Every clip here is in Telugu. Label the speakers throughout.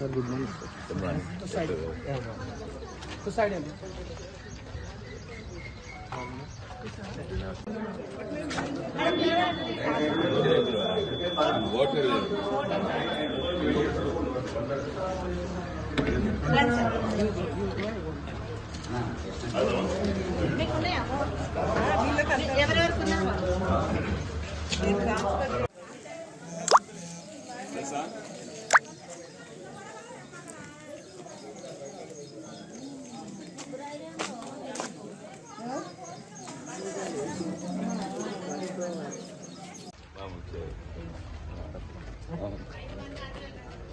Speaker 1: Good morning sir. Good morning. Side అండి.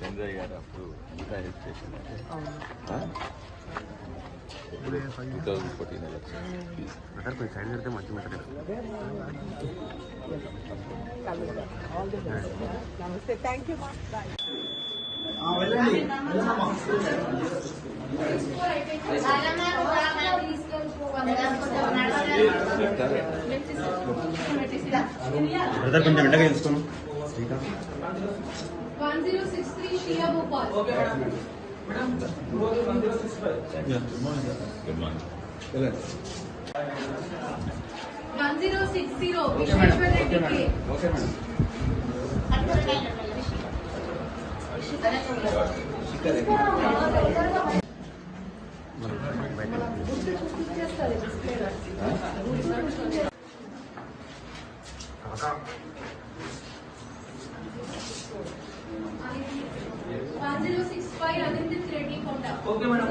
Speaker 2: చంద్రయ్య గారు అప్పుడు ఇంకా హెల్ప్ చేసింది 2014 ఎలక్షన్
Speaker 1: సైడ్ పెడితే మంచి మెటర్. నమస్తే, థ్యాంక్ యూ.
Speaker 3: బ్రదర్ కొంచెం వెంటనే తెలుసుకున్నాం.
Speaker 4: 1063 Shia Bhopal. Okay, madam.
Speaker 2: Good morning.
Speaker 4: 1060 Vishweshwar Reddy K.
Speaker 3: Okay madam.
Speaker 4: Okay, madam.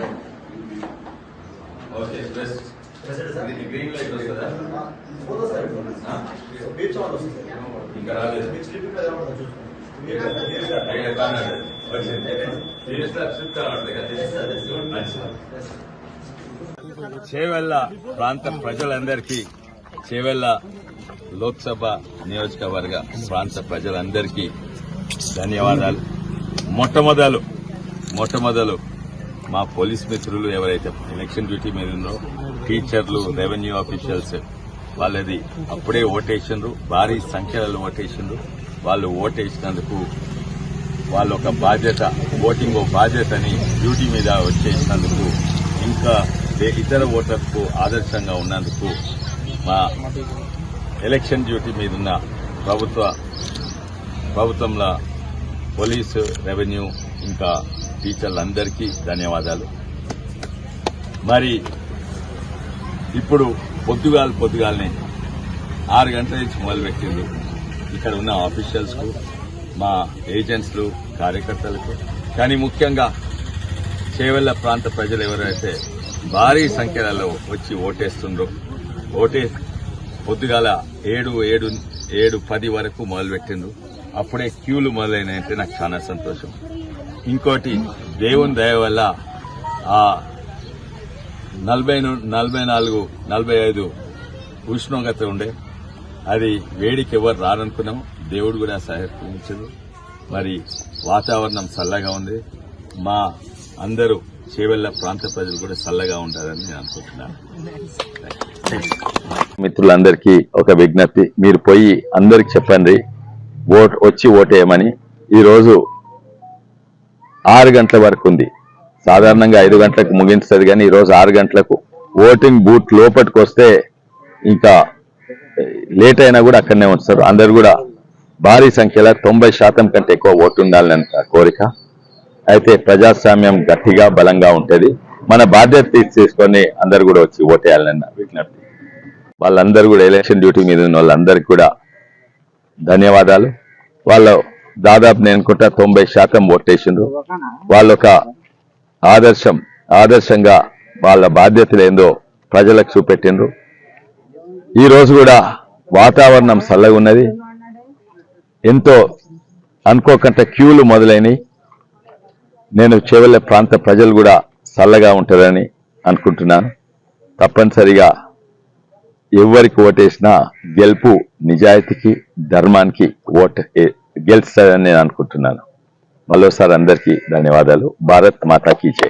Speaker 2: Okay press green light వస్తుందా? ఇంకా రాలేదు. చేవెళ్ళ ప్రాంత ప్రజలందరికీ, చేవెళ్ళ లోక్సభ నియోజకవర్గ ప్రాంత ప్రజలందరికీ ధన్యవాదాలు. మొట్టమొదలు మా పోలీస్ మిత్రులు ఎవరైతే ఎలక్షన్ డ్యూటీ మీద ఉన్నారో, టీచర్లు, రెవెన్యూ ఆఫీషియల్స్, వాళ్ళది అప్పుడే ఓటేసిండ్రు, భారీ సంఖ్యలో ఓటేసిండ్రు. వాళ్ళు ఓటేసినందుకు వాళ్ళు ఒక బాధ్యత, ఓటింగ్ బాధ్యతని డ్యూటీ మీద వచ్చేసినందుకు, ఇంకా ఇతర ఓటర్లకు ఆదర్శంగా ఉన్నందుకు మా ఎలక్షన్ డ్యూటీ మీద ఉన్న ప్రభుత్వంలో పోలీసు, రెవెన్యూ, ఇంకా టీచర్లందరికీ ధన్యవాదాలు. మరి ఇప్పుడు పొద్దుగాలనే 6 గంటల నుంచి మొదలుపెట్టింది. ఇక్కడ ఉన్న ఆఫీషియల్స్కు, మా ఏజెంట్స్లు, కార్యకర్తలకు, కానీ ముఖ్యంగా చేవెళ్ల ప్రాంత ప్రజలు ఎవరైతే భారీ సంఖ్యలలో వచ్చి ఓటేస్తుండ్రో, పొద్దుగాల 7:10 వరకు మొదలుపెట్టిండ్రు. అప్పుడే క్యూలు మొదలైనాయంటే నాకు చాలా సంతోషం. ఇంకోటి, దేవుని దయ వల్ల ఆ 44-45 ఉష్ణోగ్రత ఉండే, అది వేడికి ఎవరు రారనుకున్నాము. దేవుడు కూడా సహకరించదు. మరి వాతావరణం చల్లగా ఉంది. మా అందరూ చేవెళ్ల ప్రాంత ప్రజలు కూడా చల్లగా ఉంటారని నేను అనుకుంటున్నాను. మిత్రులందరికీ ఒక విజ్ఞప్తి, మీరు పోయి అందరికి చెప్పండి వచ్చి ఓటేయమని. ఈరోజు 6 గంటల వరకు ఉంది. సాధారణంగా 5 గంటలకు ముగించుతుంది, కానీ ఈరోజు 6 గంటలకు ఓటింగ్ బూత్ లోపలికి వస్తే ఇంకా లేట్ అయినా కూడా అక్కడనే ఉంచుతారు. అందరు కూడా భారీ సంఖ్యలో 90% కంటే ఎక్కువ ఓటు ఉండాలని కోరిక. అయితే ప్రజాస్వామ్యం గట్టిగా బలంగా ఉంటుంది. మన బాధ్యత తీసుకొని అందరు కూడా వచ్చి ఓటేయాలన్న విజ్ఞప్తి. వాళ్ళందరూ కూడా ఎలక్షన్ డ్యూటీ మీద ఉన్న వాళ్ళందరికీ కూడా ధన్యవాదాలు. వాళ్ళు దాదాపు నేను అనుకుంటా 90% ఓటేసిండ్రు. వాళ్ళొక ఆదర్శంగా వాళ్ళ బాధ్యతలు ఏందో ప్రజలకు చూపెట్టిండ్రు. ఈ రోజు కూడా వాతావరణం చల్లగా ఉన్నది. ఎంతో అనుకోకుండా క్యూలు మొదలైనవి. నేను చేవెళ్ల ప్రాంత ప్రజలు కూడా చల్లగా ఉంటారని అనుకుంటున్నాను. తప్పనిసరిగా ఎవరికి ఓటేసినా గెలుపు నిజాయితీకి, ధర్మానికి గెలుస్తారని నేను అనుకుంటున్నాను. మరోసారి అందరికీ ధన్యవాదాలు. భారత్ మాతాకి జై.